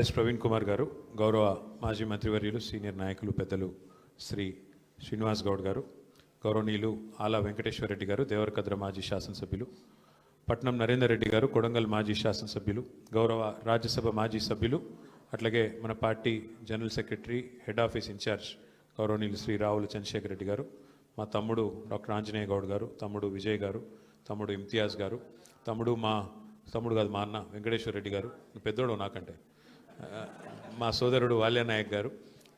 Yes Praveen Kumar గారు, గౌరవ మాజీ మంత్రివర్యులు, సీనియర్ నాయకులు పెద్దలు శ్రీ శ్రీనివాస్ గౌడ్ గారు, గౌరవనీయులు ఆలా వెంకటేశ్వర రెడ్డి గారు, దేవరకద్ర మాజీ శాసనసభ్యులు, పట్నం నరేందర్ రెడ్డి గారు, కొడంగల్ మాజీ శాసనసభ్యులు, గౌరవ రాజ్యసభ మాజీ సభ్యులు, అట్లాగే మన party general secretary, head office incharge గౌరవనీయులు శ్రీ రావుల చంద్రశేఖర్ రెడ్డి గారు, మా తమ్ముడు డాక్టర్ ఆంజనేయ గౌడ్ గారు, తమ్ముడు విజయ్ గారు, తమ్ముడు ఇమ్తియాజ్ గారు, తమ్ముడు కాదు మా అన్న వెంకటేశ్వర రెడ్డి గారు, పెద్దోడు నాకంటే, మా సోదరుడు వాల్యానాయక్ గారు,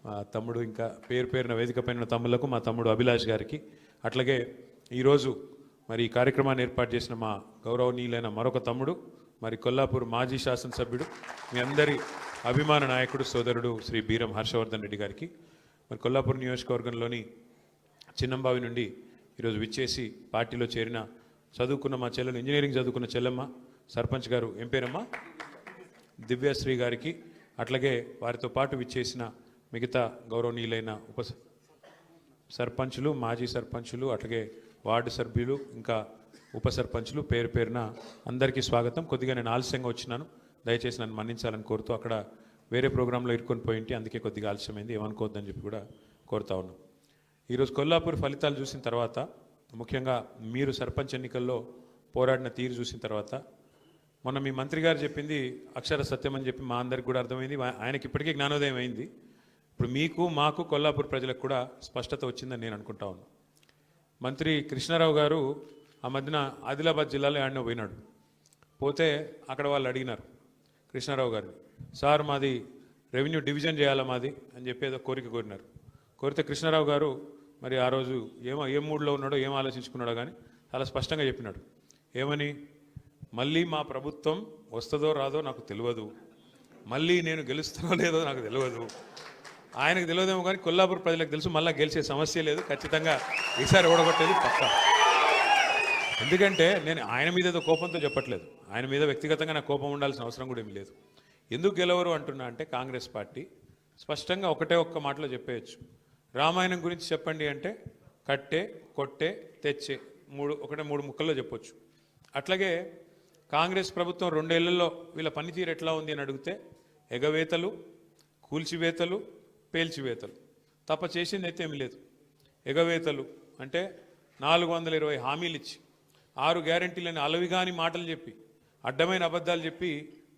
మా తమ్ముడు, ఇంకా పేరున వేదిక పైన తమ్ముళ్లకు, మా తమ్ముడు అభిలాష్ గారికి, అట్లాగే ఈరోజు మరి ఈ కార్యక్రమాన్ని ఏర్పాటు చేసిన మా గౌరవనీయులైన మరొక తమ్ముడు, మరి కొల్లాపూర్ మాజీ శాసనసభ్యుడు, మీ అందరి అభిమాన నాయకుడు సోదరుడు శ్రీ బీరం హర్షవర్ధన్ రెడ్డి గారికి, మరి కొల్లాపూర్ నియోజకవర్గంలోని చిన్నంబావి నుండి ఈరోజు విచ్చేసి పార్టీలో చేరిన చదువుకున్న మా చెల్లెలు, ఇంజనీరింగ్ చదువుకున్న చెల్లెమ్మ సర్పంచ్ గారు, ఏం పేరమ్మా, దివ్యశ్రీ గారికి, అట్లాగే వారితో పాటు విచ్చేసిన మిగతా గౌరవనీయులైన సర్పంచులు, మాజీ సర్పంచులు, అట్లాగే వార్డు సభ్యులు, ఇంకా ఉప సర్పంచులు, పేరున అందరికీ స్వాగతం. కొద్దిగా నేను ఆలస్యంగా వచ్చినాను, దయచేసి నన్ను మన్నించాలని కోరుతూ, అక్కడ వేరే ప్రోగ్రాంలో ఇరుకొని పోయింటి, అందుకే కొద్దిగా ఆలస్యమైంది, ఏమనుకోవద్దని చెప్పి కూడా కోరుతా ఉన్నాం. ఈరోజు కొల్లాపూర్ ఫలితాలు చూసిన తర్వాత, ముఖ్యంగా మీరు సర్పంచ్ ఎన్నికల్లో పోరాడిన తీరు చూసిన తర్వాత, మొన్న మీ మంత్రి గారు చెప్పింది అక్షర సత్యం అని చెప్పి మా అందరికి కూడా అర్థమైంది, ఆయనకి ఇప్పటికీ జ్ఞానోదయం అయింది. ఇప్పుడు మీకు, మాకు, కొల్లాపూర్ ప్రజలకు కూడా స్పష్టత వచ్చిందని నేను అనుకుంటా ఉన్నాను. మంత్రి కృష్ణారావు గారు ఆ మధ్యన ఆదిలాబాద్ జిల్లాలో ఆడిన పోయినాడు, పోతే అక్కడ వాళ్ళు అడిగినారు కృష్ణారావు గారిని, సార్ మాది రెవెన్యూ డివిజన్ చేయాలా మాది అని చెప్పి ఏదో కోరిక కోరినారు. కోరితే కృష్ణారావు గారు మరి ఆ రోజు ఏం మూడ్లో ఉన్నాడో, ఏం ఆలోచించుకున్నాడో కానీ చాలా స్పష్టంగా చెప్పినాడు. ఏమని, మళ్ళీ మా ప్రభుత్వం వస్తుందో రాదో నాకు తెలియదు, మళ్ళీ నేను గెలుస్తానో లేదో నాకు తెలియదు, ఆయనకు తెలియదేమో కానీ కొల్లాపూర్ ప్రజలకు తెలుసు, మళ్ళీ గెలిచే సమస్య లేదు, ఖచ్చితంగా ఈసారి ఓడగొట్టేది పక్కా. ఎందుకంటే నేను ఆయన మీద ఏదో కోపంతో చెప్పట్లేదు, ఆయన మీద వ్యక్తిగతంగా నాకు కోపం ఉండాల్సిన అవసరం కూడా ఏమి లేదు. ఎందుకు గెలవరు అంటున్నా అంటే, కాంగ్రెస్ పార్టీ స్పష్టంగా ఒక్క మాటలో చెప్పేయచ్చు, రామాయణం గురించి చెప్పండి అంటే కట్టే, కొట్టే, తెచ్చే, మూడు ముక్కల్లో చెప్పొచ్చు. అట్లాగే కాంగ్రెస్ ప్రభుత్వం 2 ఏళ్లలో వీళ్ళ పనితీరు ఎట్లా ఉంది అని అడిగితే, ఎగవేతలు, కూల్చివేతలు, పేల్చివేతలు తప్ప చేసింది అయితే ఏమి లేదు. ఎగవేతలు అంటే 420 హామీలు ఇచ్చి, 6 గ్యారెంటీలని అలవిగాని మాటలు చెప్పి, అడ్డమైన అబద్ధాలు చెప్పి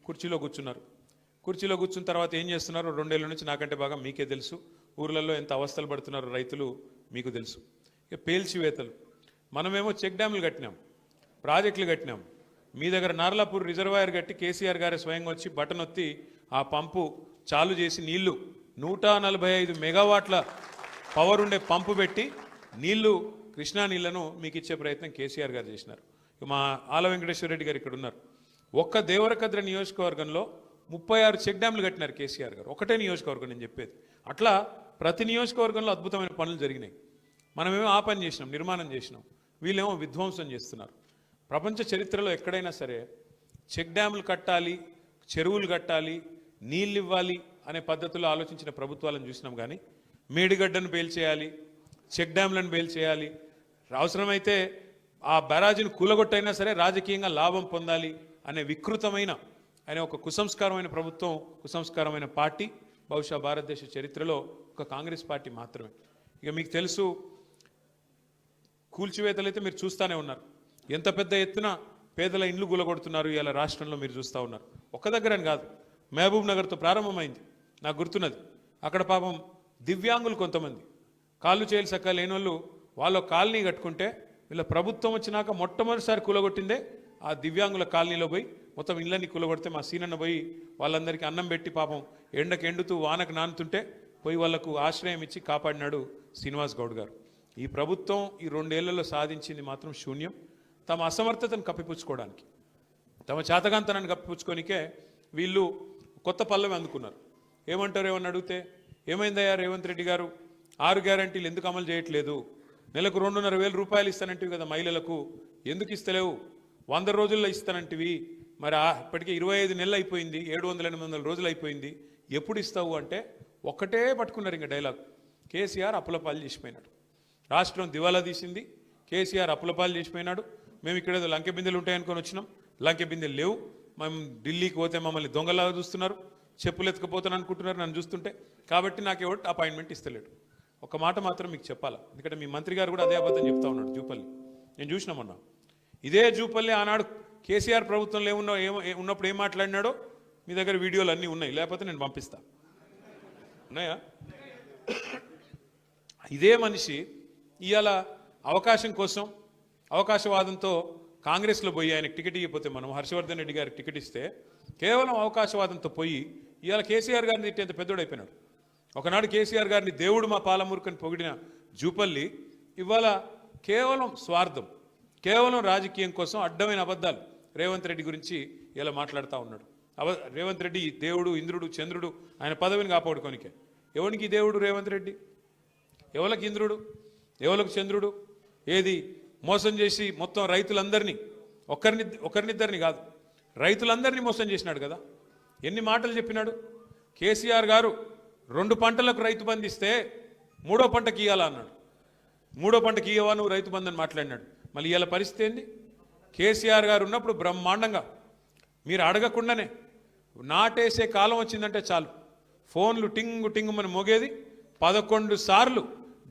కుర్చీలో కూర్చున్నారు. కుర్చీలో కూర్చున్న తర్వాత ఏం చేస్తున్నారు, 2 ఏళ్ళ నుంచి నాకంటే బాగా మీకే తెలుసు, ఊర్లలో ఎంత అవస్థలు పడుతున్నారు రైతులు మీకు తెలుసు. ఇక పేల్చివేతలు, మనమేమో చెక్ డ్యాములు కట్టినాం, ప్రాజెక్టులు కట్టినాం, మీ దగ్గర నార్లాపూర్ రిజర్వాయర్ కట్టి కేసీఆర్ గారే స్వయంగా వచ్చి బటన్ ఒత్తి ఆ పంపు చాలు చేసి నీళ్లు 145 మెగావాట్ల పవర్ ఉండే పంపు పెట్టి నీళ్లు, కృష్ణా నీళ్లను మీకు ఇచ్చే ప్రయత్నం కేసీఆర్ గారు చేసినారు. మా ఆల వెంకటేశ్వర రెడ్డి గారు ఇక్కడ ఉన్నారు. ఒక్క దేవరకద్ర నియోజకవర్గంలో 36 చెక్ డ్యాములు కట్టినారు కేసీఆర్ గారు, ఒకటే నియోజకవర్గం నేను చెప్పేది. అట్లా ప్రతి నియోజకవర్గంలో అద్భుతమైన పనులు జరిగినాయి. మనమేమో ఆ పని చేసినాం, నిర్మాణం చేసినాం, వీళ్ళేమో విధ్వంసం చేస్తున్నారు. ప్రపంచ చరిత్రలో ఎక్కడైనా సరే చెక్ డ్యాములు కట్టాలి, చెరువులు కట్టాలి, నీళ్ళు ఇవ్వాలి అనే పద్ధతిలో ఆలోచించిన ప్రభుత్వాలను చూసినాం. కానీ మేడిగడ్డను పేల్చేయాలి, చెక్ డ్యాములను పేల్చేయాలి, అవసరమైతే ఆ బ్యారాజీని కూలగొట్టైనా సరే రాజకీయంగా లాభం పొందాలి అనే వికృతమైన, అనే ఒక కుసంస్కారమైన ప్రభుత్వం, కుసంస్కారమైన పార్టీ బహుశా భారతదేశ చరిత్రలో ఒక కాంగ్రెస్ పార్టీ మాత్రమే. ఇక మీకు తెలుసు, కూల్చివేతలు అయితే మీరు చూస్తూనే ఉన్నారు, ఎంత పెద్ద ఎత్తున పేదల ఇండ్లు గులగొడుతున్నారు ఇలా రాష్ట్రంలో మీరు చూస్తూ ఉన్నారు. ఒక్క దగ్గరని కాదు, మహబూబ్ నగర్తో ప్రారంభమైంది, నాకు గుర్తున్నది. అక్కడ పాపం దివ్యాంగులు కొంతమంది, కాళ్ళు చేయలు సక్క లేని వాళ్ళు కాలనీ కట్టుకుంటే, వీళ్ళ ప్రభుత్వం వచ్చినాక మొట్టమొదటిసారి కూలగొట్టిందే ఆ దివ్యాంగుల కాలనీలో పోయి మొత్తం ఇళ్ళని కూలగొడితే మా సీనన్న పోయి వాళ్ళందరికీ అన్నం పెట్టి, పాపం ఎండకు ఎండుతూ వానకు నానుతుంటే పోయి వాళ్లకు ఆశ్రయం ఇచ్చి కాపాడినాడు శ్రీనివాస్ గౌడ్ గారు. ఈ ప్రభుత్వం ఈ 2 ఏళ్లలో సాధించింది మాత్రం శూన్యం. తమ అసమర్థతను కప్పిపుచ్చుకోవడానికి, తమ చేతగాంతనాన్ని కప్పిపుచ్చుకోనికే వీళ్ళు కొత్త పల్లవి అందుకున్నారు. ఏమంటారు, ఏమని అడిగితే, ఏమైందయ్యా రేవంత్ రెడ్డి గారు, 6 గ్యారంటీలు ఎందుకు అమలు చేయట్లేదు, నెలకు 2,500,000 రూపాయలు ఇస్తానంటివి కదా మహిళలకు, ఎందుకు ఇస్తలేవు, 100 రోజుల్లో ఇస్తానంటివి, మరి ఇప్పటికే 25 నెలలు అయిపోయింది, 700-800 రోజులు అయిపోయింది, ఎప్పుడు ఇస్తావు అంటే ఒక్కటే పట్టుకున్నారు ఇంకా డైలాగ్, కేసీఆర్ అప్పులపాలు చేసిపోయినాడు, రాష్ట్రం దివాలా తీసింది, కేసీఆర్ అప్పులపాలు చేసిపోయినాడు, మేము ఇక్కడ ఏదో లంకె బిందెలు ఉంటాయనుకొని వచ్చినాం, లంకె బిందెలు లేవు, మేము ఢిల్లీకి పోతే మమ్మల్ని దొంగలాగా చూస్తున్నారు, చెప్పులు ఎత్తుకుపోతాను అనుకుంటున్నారు నన్ను చూస్తుంటే. కాబట్టి నాకు ఎవరు అపాయింట్మెంట్ ఇస్తలేడు. ఒక మాట మాత్రం మీకు చెప్పాలా, ఎందుకంటే మీ మంత్రి గారు కూడా అదే అబద్ధం చెప్తా ఉన్నాడు. జూపల్లి నేను చూసిన మొన్న, ఇదే జూపల్లి ఆనాడు కేసీఆర్ ప్రభుత్వంలో ఉన్నప్పుడు ఏం మాట్లాడినాడో మీ దగ్గర వీడియోలు అన్నీ ఉన్నాయి, లేకపోతే నేను పంపిస్తా. ఉన్నాయా? ఇదే మనిషి ఇవాళ అవకాశం కోసం అవకాశవాదంతో కాంగ్రెస్లో పోయి ఆయనకు టికెట్ ఇవ్వకపోతే, మనం హర్షవర్ధన్ రెడ్డి గారికి టికెట్ ఇస్తే కేవలం అవకాశవాదంతో పోయి ఇవాళ కేసీఆర్ గారిని తిట్టేంత పెద్దోడైపోయినాడు. ఒకనాడు కేసీఆర్ గారిని దేవుడు మా పాలమూరుకని పొగిడిన జూపల్లి ఇవాళ కేవలం స్వార్థం, కేవలం రాజకీయం కోసం అడ్డమైన అబద్ధాలు రేవంత్ రెడ్డి గురించి ఇలా మాట్లాడుతూ ఉన్నాడు. రేవంత్ రెడ్డి దేవుడు, ఇంద్రుడు, చంద్రుడు, ఆయన పదవిని కాపాడుకోనికే. ఎవరికి దేవుడు రేవంత్ రెడ్డి? ఎవరికి ఇంద్రుడు? ఎవరికి చంద్రుడు? ఏది మోసం చేసి మొత్తం రైతులందరినీ, ఒకరినిద్దరిని కాదు, రైతులందరినీ మోసం చేసినాడు కదా. ఎన్ని మాటలు చెప్పినాడు కేసీఆర్ గారు. 2 పంటలకు రైతు బంధు ఇస్తే 3వ పంటకి ఇవ్వాలా అన్నాడు. 3వ పంటకి ఇవ్వవా నువ్వు రైతు బంధు అని మాట్లాడినాడు. మళ్ళీ ఇవాళ పరిస్థితి ఏంది? కేసీఆర్ గారు ఉన్నప్పుడు బ్రహ్మాండంగా మీరు అడగకుండానే నాటేసే కాలం వచ్చిందంటే చాలు ఫోన్లు టింగు టింగుమని మోగేది. 11 సార్లు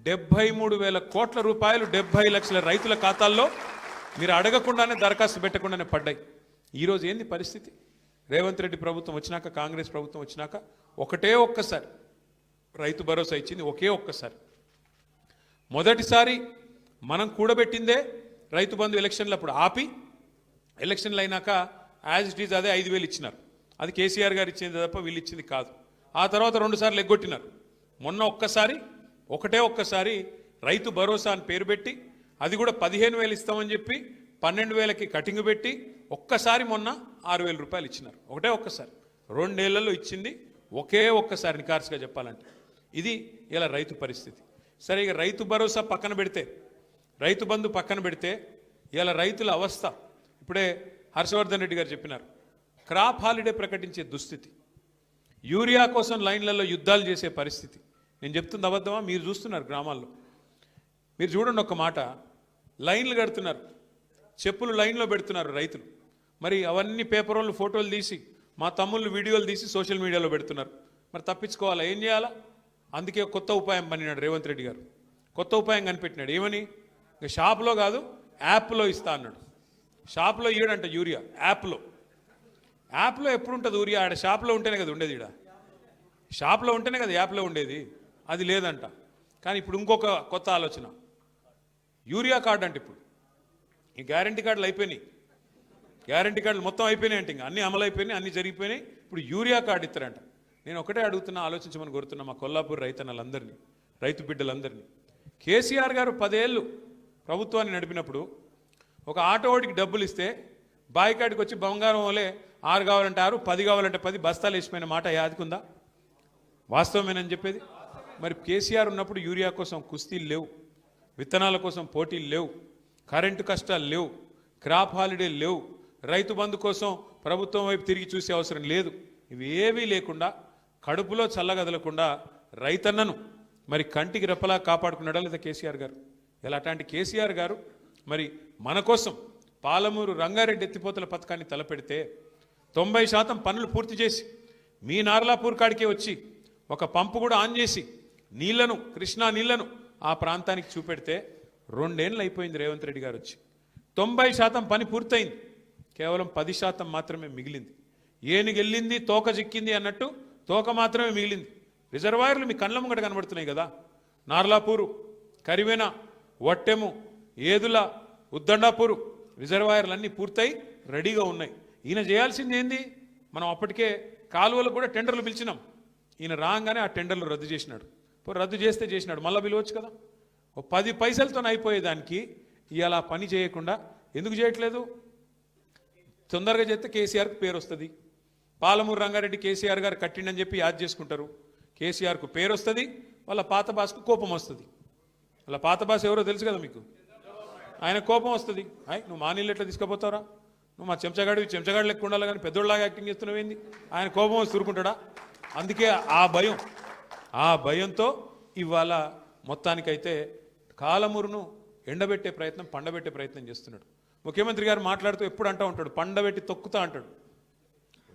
73,000 కోట్ల రూపాయలు 70 లక్షల రైతుల ఖాతాల్లో మీరు అడగకుండానే దరఖాస్తు పెట్టకుండానే పడ్డాయి. ఈరోజు ఏంది పరిస్థితి? రేవంత్ రెడ్డి ప్రభుత్వం వచ్చినాక, కాంగ్రెస్ ప్రభుత్వం వచ్చినాక ఒక్కసారి రైతు భరోసా ఇచ్చింది, ఒక్కసారి. మొదటిసారి మనం కూడబెట్టిందే రైతు బంధు ఎలక్షన్లు అప్పుడు ఆపి, ఎలక్షన్లు అయినాక యాజ్ ఇట్ ఈజ్ అదే 5,000 ఇచ్చినారు. అది కేసీఆర్ గారు ఇచ్చింది తప్ప వీళ్ళు ఇచ్చింది కాదు. ఆ తర్వాత 2 సార్లు ఎగ్గొట్టినారు. మొన్న ఒక్కసారి రైతు భరోసా అని పేరు పెట్టి, అది కూడా 15,000 ఇస్తామని చెప్పి 12,000కి కటింగ్ పెట్టి ఒక్కసారి మొన్న 6,000 రూపాయలు ఇచ్చినారు. ఒక్కసారి 2 ఏళ్లలో ఇచ్చింది ఒక్కసారి. నికార్సుగా చెప్పాలంటే ఇది ఇలా రైతు పరిస్థితి. సరే, ఇక రైతు భరోసా పక్కన పెడితే, రైతు బంధు పక్కన పెడితే ఇలా రైతుల అవస్థ ఇప్పుడే హర్షవర్ధన్ రెడ్డి గారు చెప్పినారు. క్రాప్ హాలిడే ప్రకటించే దుస్థితి, యూరియా కోసం లైన్లలో యుద్ధాలు చేసే పరిస్థితి. నేను చెప్తుంది అబద్ధమా? మీరు చూస్తున్నారు గ్రామాల్లో. మీరు చూడండి ఒక్క మాట, లైన్లు కడుతున్నారు, చెప్పులు లైన్లో పెడుతున్నారు రైతులు. మరి అవన్నీ పేపర్ వాళ్ళు ఫోటోలు తీసి, మా తమ్ముళ్ళు వీడియోలు తీసి సోషల్ మీడియాలో పెడుతున్నారు. మరి తప్పించుకోవాలా? ఏం చేయాలా? అందుకే కొత్త ఉపాయం పన్నినాడు రేవంత్ రెడ్డి గారు. కొత్త ఉపాయం కనిపెట్టినాడు. ఏమని? ఇక షాప్లో కాదు, యాప్లో ఇస్తా అన్నాడు. షాప్లో ఇయ్యడంట యూరియా, యాప్లో ఎప్పుడు ఉంటుంది యూరియా? ఆడ షాప్లో ఉంటేనే కదా ఉండేది, ఈడ షాప్లో ఉంటేనే కదా యాప్లో ఉండేది. అది లేదంట. కానీ ఇప్పుడు ఇంకొక కొత్త ఆలోచన, యూరియా కార్డు అంటే ఇప్పుడు ఈ గ్యారంటీ కార్డులు అయిపోయినాయి, గ్యారంటీ కార్డులు మొత్తం అయిపోయినాయి అంటే, ఇంకా అన్నీ అమలు అయిపోయినాయి, అన్నీ జరిగిపోయినాయి. ఇప్పుడు యూరియా కార్డు ఇస్తారంట. నేను ఒకటే అడుగుతున్నా, ఆలోచించమని కోరుతున్నా మా కొల్లాపూర్ రైతన్నలందరినీ, రైతు బిడ్డలందరినీ. కేసీఆర్ గారు 10 ఏళ్ళు ప్రభుత్వాన్ని నడిపినప్పుడు ఒక ఆటోవాడికి డబ్బులు ఇస్తే బాయికాడికి వచ్చి బంగారం వలే 6 కావాలంటే 6, 10 కావాలంటే 10 బస్తాలు వేసిపోయిన మాట యాదుకుందా? వాస్తవమేనని చెప్పేది. మరి కేసీఆర్ ఉన్నప్పుడు యూరియా కోసం కుస్తీలు లేవు, విత్తనాల కోసం పోటీలు లేవు, కరెంటు కష్టాలు లేవు, క్రాప్ హాలిడే లేవు, రైతు బంధు కోసం ప్రభుత్వం వైపు తిరిగి చూసే అవసరం లేదు. ఇవి ఏవీ లేకుండా, కడుపులో చల్లగదలకుండా రైతన్నను మరి కంటికి రెప్పలా కాపాడుకున్నాడా లేదా కేసీఆర్ గారు? ఇలాంటి కేసీఆర్ గారు మరి మన కోసం పాలమూరు రంగారెడ్డి ఎత్తిపోతల పథకాన్ని తలపెడితే 90% పనులు పూర్తి చేసి మీ నార్లాపూర్ కాడికే వచ్చి ఒక పంపు కూడా ఆన్ చేసి నీళ్లను, కృష్ణా నీళ్లను ఆ ప్రాంతానికి చూపెడితే 2 ఏళ్ళు అయిపోయింది రేవంత్ రెడ్డి గారు వచ్చి. 90% పని పూర్తయింది, కేవలం 10% మాత్రమే మిగిలింది. ఏనుగెళ్ళింది తోక చిక్కింది అన్నట్టు తోక మాత్రమే మిగిలింది. రిజర్వాయర్లు మీ కళ్ళ ముంగట కనబడుతున్నాయి కదా. నార్లాపూరు, కరివేన, వట్టెము, ఏదుల, ఉద్దండాపూరు రిజర్వాయర్లన్నీ పూర్తయి రెడీగా ఉన్నాయి. ఈయన చేయాల్సింది ఏంది? మనం అప్పటికే కాలువలు కూడా టెండర్లు పిలిచినాం. ఈయన రాగానే ఆ టెండర్లు రద్దు చేసినాడు. రద్దు చేసినాడు, మళ్ళీ పిలవచ్చు కదా. 10 పైసలతో అయిపోయేదానికి ఇవాళ పని చేయకుండా ఎందుకు చేయట్లేదు? తొందరగా చేస్తే కేసీఆర్కు పేరు వస్తుంది. పాలమూరు రంగారెడ్డి కేసీఆర్ గారు కట్టిండని చెప్పి యాద్ చేసుకుంటారు. కేసీఆర్కు పేరు వస్తుంది, వాళ్ళ పాత బాస్కు కోపం వస్తుంది. వాళ్ళ పాత బాస్ ఎవరో తెలుసు కదా మీకు. ఆయన కోపం వస్తుంది, నువ్వు మా నీళ్ళు ఎట్లా తీసుకుపోతారా, నువ్వు మా చెంచగాడు లెక్క ఉండాలి కానీ పెద్దోళ్ళలాగా యాక్టింగ్ చేస్తున్నావేంది? ఆయన కోపం వచ్చి తురుకుంటాడా? అందుకే ఆ భయంతో ఇవాళ మొత్తానికైతే కాలమూరును ఎండబెట్టే ప్రయత్నం, పండబెట్టే ప్రయత్నం చేస్తున్నాడు. ముఖ్యమంత్రి గారు మాట్లాడుతూ ఎప్పుడు అంటూ ఉంటాడు, పండబెట్టి తొక్కుతా అంటాడు.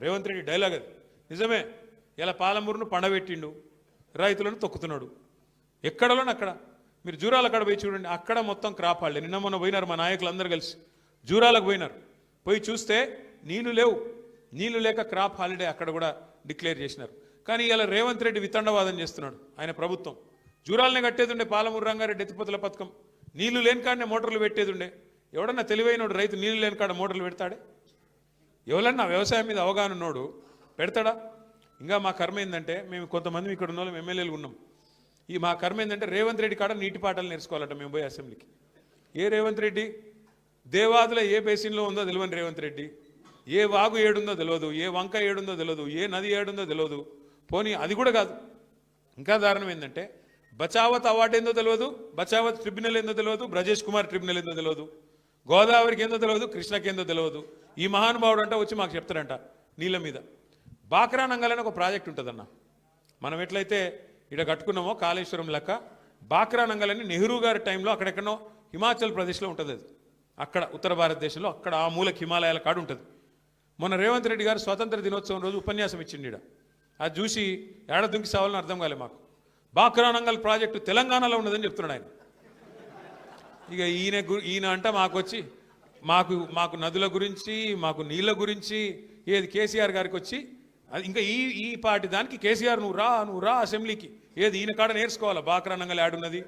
రేవంత్ రెడ్డి డైలాగ్ అది నిజమే. ఇలా పాలమూరును పండబెట్టిండు, రైతులను తొక్కుతున్నాడు. ఎక్కడలోని అక్కడ మీరు జూరాల కాడ పోయి చూడండి, అక్కడ మొత్తం క్రాప్ హాలిడే. నిన్న మొన్న పోయినారు మా నాయకులు అందరూ కలిసి జూరాలకు పోయినారు. పోయి చూస్తే నీళ్లు లేవు, నీళ్లు లేక క్రాప్ హాలిడే అక్కడ కూడా డిక్లేర్ చేసినారు. కానీ ఇలా రేవంత్ రెడ్డి వితండవాదం చేస్తున్నాడు. ఆయన ప్రభుత్వం జూరాలనే కట్టేది ఉండే, పాలమూరు రంగారెడ్డి ఎత్తిపోతల పథకం నీళ్లు లేని కాడనే మోటార్లు పెట్టేది ఉండే. ఎవడన్నా తెలివైనోడు రైతు నీళ్లు లేని కాడ మోటార్లు పెడతాడే? ఎవరన్నా వ్యవసాయం మీద అవగాహన ఉన్నోడు పెడతాడా? ఇంకా మా కర్మ ఏంటంటే, మేము కొంతమంది ఇక్కడ ఉన్న వాళ్ళం ఎమ్మెల్యేలు ఉన్నాం. ఈ మా కర్మ ఏంటంటే రేవంత్ రెడ్డి కాడ నీటి పాటలు నేర్చుకోవాలట మేము పోయి అసెంబ్లీకి. ఏ రేవంత్ రెడ్డి? దేవాదుల ఏ బేసిన్లో ఉందో తెలియని రేవంత్ రెడ్డి, ఏ వాగు ఏడుందో తెలియదు, ఏ వంక ఏడుందో తెలియదు, ఏ నది ఏడుందో తెలియదు. పోనీ అది కూడా కాదు, ఇంకా దారుణం ఏంటంటే బచావత్ అవార్డు ఏందో తెలియదు, బచావత్ ట్రిబ్యునల్ ఏందో తెలియదు, బ్రజేష్ కుమార్ ట్రిబ్యునల్ ఏందో తెలియదు, గోదావరికి ఏందో తెలియదు, కృష్ణకి ఏందో తెలియదు. ఈ మహానుభావుడు అంట వచ్చి మాకు చెప్తారంట నీళ్ళ మీద. బాక్రా నంగల్ అని ఒక ప్రాజెక్ట్ ఉంటుందన్న, మనం ఎట్లయితే ఇక్కడ కట్టుకున్నామో కాళేశ్వరం లెక్క బాక్రా నంగల్ అని నెహ్రూ గారి టైంలో అక్కడెక్కడో హిమాచల్ ప్రదేశ్లో ఉంటుంది. అది అక్కడ ఉత్తర భారతదేశంలో అక్కడ ఆ మూలకి హిమాలయాల కాడు ఉంటుంది. మొన్న రేవంత్ రెడ్డి గారు స్వాతంత్ర దినోత్సవం రోజు ఉపన్యాసం ఇచ్చిండు ఈడ. అది చూసి ఏడ దుంకి సావాలని అర్థం కాలే మాకు. బాక్రా నంగల్ ప్రాజెక్టు తెలంగాణలో ఉన్నదని చెప్తున్నాడు ఆయన. ఇక ఈయన అంట మాకు వచ్చి మాకు నదుల గురించి, మాకు నీళ్ళ గురించి ఏది కేసీఆర్ గారికి వచ్చి ఇంకా ఈ పార్టీ దానికి కేసీఆర్ నువ్వు రా అసెంబ్లీకి, ఏది ఈయన కాడ నేర్చుకోవాలా బాక్రా నంగల్ యాడున్నది,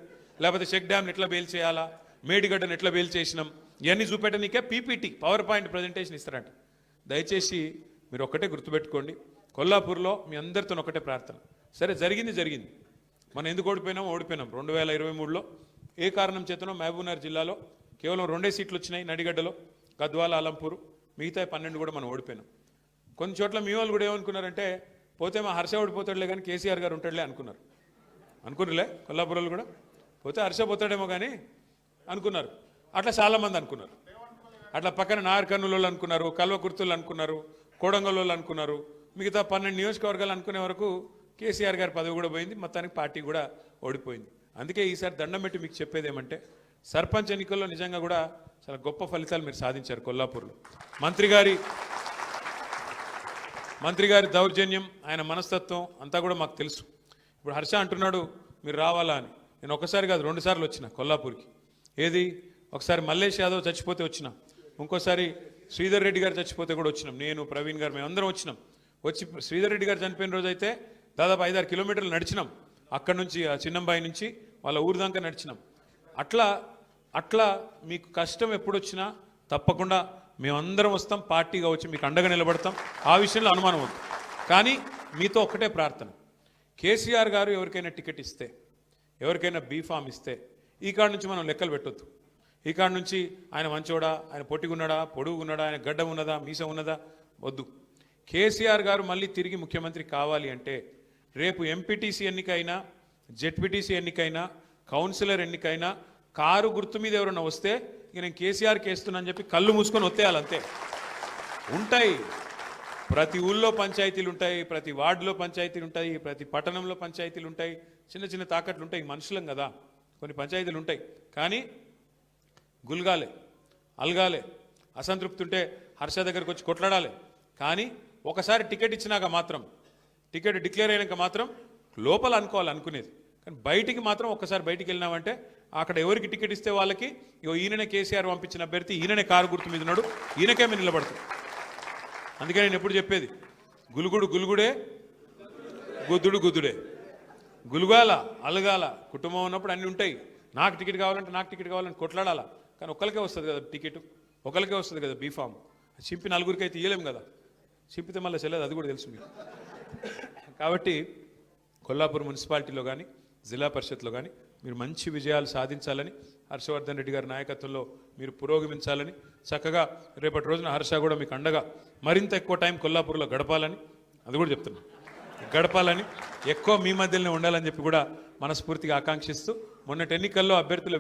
లేకపోతే చెక్ డ్యామ్ని ఎట్లా బెయిల్ చేయాలా, మేడిగడ్డను ఎట్లా బెయిల్ చేసినాం, ఇవన్నీ చూపెట్టనీకే పీపీటీ పవర్ పాయింట్ ప్రజెంటేషన్ ఇస్తారంట. దయచేసి మీరు ఒక్కటే గుర్తుపెట్టుకోండి, కొల్లాపూర్లో మీ అందరితో ఒకటే ప్రార్థన. సరే జరిగింది, మనం ఎందుకు ఓడిపోయినాం 2023లో ఏ కారణం చేతనో మహబూబ్నగర్ జిల్లాలో కేవలం 2 సీట్లు వచ్చినాయి, నడిగడ్డలో, గద్వాల, అలంపూరు, మిగతా 12 కూడా మనం ఓడిపోయినాం. కొన్ని చోట్ల మీ వాళ్ళు కూడా ఏమనుకున్నారంటే పోతే మా హర్ష ఓడిపోతాడులే కానీ కేసీఆర్ గారు ఉంటాడులే అనుకున్నారులే. కొల్లాపూర్లో కూడా పోతే హర్ష పోతాడేమో కానీ అనుకున్నారు. అట్లా చాలామంది అనుకున్నారు. అట్లా పక్కన నాగర్ కర్నూలు అనుకున్నారు, కల్వకుర్తులు అనుకున్నారు, కోడంగల్ అనుకున్నారు, మిగతా 12 నియోజకవర్గాలు అనుకునే వరకు కేసీఆర్ గారి పదవి కూడా పోయింది, మొత్తానికి పార్టీ కూడా ఓడిపోయింది. అందుకే ఈసారి దండం పెట్టి మీకు చెప్పేది ఏమంటే, సర్పంచ్ ఎన్నికల్లో నిజంగా కూడా చాలా గొప్ప ఫలితాలు మీరు సాధించారు కొల్లాపూర్లో. మంత్రి గారి దౌర్జన్యం, ఆయన మనస్తత్వం అంతా కూడా మాకు తెలుసు. ఇప్పుడు హర్ష అంటున్నాడు మీరు రావాలా అని. నేను ఒకసారి కాదు 2 సార్లు వచ్చిన కొల్లాపూర్కి. ఏది, ఒకసారి మల్లేష్ యాదవ్ చచ్చిపోతే వచ్చినాం, ఇంకోసారి శ్రీధర్ రెడ్డి గారు చచ్చిపోతే కూడా వచ్చినాం. నేను, ప్రవీణ్ గారు, మేమందరం వచ్చినాం. వచ్చి శ్రీధర్ రెడ్డి గారు చనిపోయిన రోజు అయితే దాదాపు 5-6 కిలోమీటర్లు నడిచినాం. అక్కడి నుంచి ఆ చిన్నంబాయి నుంచి వాళ్ళ ఊరు దాకా నడిచినాం. అట్లా మీకు కష్టం ఎప్పుడు వచ్చినా తప్పకుండా మేమందరం వస్తాం, పార్టీగా వచ్చి మీకు అండగా నిలబడతాం. ఆ విషయంలో అనుమానం వద్దు. కానీ మీతో ఒక్కటే ప్రార్థన, కేసీఆర్ గారు ఎవరికైనా టికెట్ ఇస్తే, ఎవరికైనా బీఫామ్ ఇస్తే ఈ కాడ నుంచి మనం లెక్కలు పెట్టొద్దు. ఈ కాడ నుంచి ఆయన మంచోడా, ఆయన పొట్టిగున్నాడా, పొడుగున్నాడా, ఆయన గడ్డ ఉన్నదా, మీసం ఉన్నదా, వద్దు. కేసీఆర్ గారు మళ్ళీ తిరిగి ముఖ్యమంత్రి కావాలి అంటే రేపు ఎంపీటీసీ ఎన్నికైనా, జెడ్పీటీసీ ఎన్నికైనా, కౌన్సిలర్ ఎన్నికైనా కారు గుర్తు మీద ఎవరైనా వస్తే ఇక నేను కేసీఆర్కి వేస్తున్నానని చెప్పి కళ్ళు మూసుకొని వత్తేయాలంతే. ఉంటాయి, ప్రతి ఊళ్ళో పంచాయతీలు ఉంటాయి, ప్రతి వార్డులో పంచాయతీలు ఉంటాయి, ప్రతి పట్టణంలో పంచాయతీలు ఉంటాయి, చిన్న తాకట్లు ఉంటాయి. మనుషులం కదా, కొన్ని పంచాయతీలు ఉంటాయి. కానీ గుల్గాలే, అల్గాలే, అసంతృప్తి ఉంటే హర్ష దగ్గరకు వచ్చి కొట్లాడాలి. కానీ ఒకసారి టికెట్ ఇచ్చినాక మాత్రం, టికెట్ డిక్లేర్ అయినాక మాత్రం లోపల అనుకునేది. కానీ బయటికి మాత్రం ఒక్కసారి బయటికి వెళ్ళినామంటే అక్కడ ఎవరికి టికెట్ ఇస్తే వాళ్ళకి ఈయననే కేసీఆర్ పంపించిన అభ్యర్థి, ఈయననే కారు గుర్తు మీద ఉన్నాడు, ఈయనకే మేము నిలబడతాం. అందుకే నేను ఎప్పుడు చెప్పేది, గులుగుడే, గుద్దుడే, గులుగాల, అలగాల. కుటుంబం ఉన్నప్పుడు అన్నీ ఉంటాయి. నాకు టికెట్ కావాలంటే కొట్లాడాలా. కానీ ఒక్కరికే వస్తుంది కదా టికెట్, ఒకరికే వస్తుంది కదా బీఫామ్. చింపి 4గురికి అయితే ఇయ్యలేం కదా, చింపితే మళ్ళీ చెల్లదు, అది కూడా తెలుసు మీకు. కాబట్టి కొల్లాపూర్ మున్సిపాలిటీలో కానీ, జిల్లా పరిషత్లో కానీ మీరు మంచి విజయాలు సాధించాలని, హర్షవర్ధన్ రెడ్డి గారి నాయకత్వంలో మీరు పురోగమించాలని, చక్కగా రేపటి రోజున హర్ష కూడా మీకు అండగా మరింత ఎక్కువ టైం కొల్లాపూర్లో గడపాలని, అది కూడా చెప్తున్నాను, గడపాలని, ఎక్కువ మీ మధ్యలోనే ఉండాలని చెప్పి కూడా మనస్ఫూర్తిగా ఆకాంక్షిస్తూ మొన్నటి ఎన్నికల్లో అభ్యర్థుల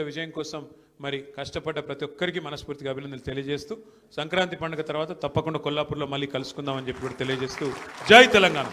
విజయం కోసం మరి కష్టపడ్డ ప్రతి ఒక్కరికి మనస్ఫూర్తిగా అభినందనలు తెలియజేస్తూ, సంక్రాంతి పండుగ తర్వాత తప్పకుండా కొల్లాపూర్లో మళ్ళీ కలుసుకుందామని చెప్పి కూడా తెలియజేస్తూ, జై తెలంగాణ.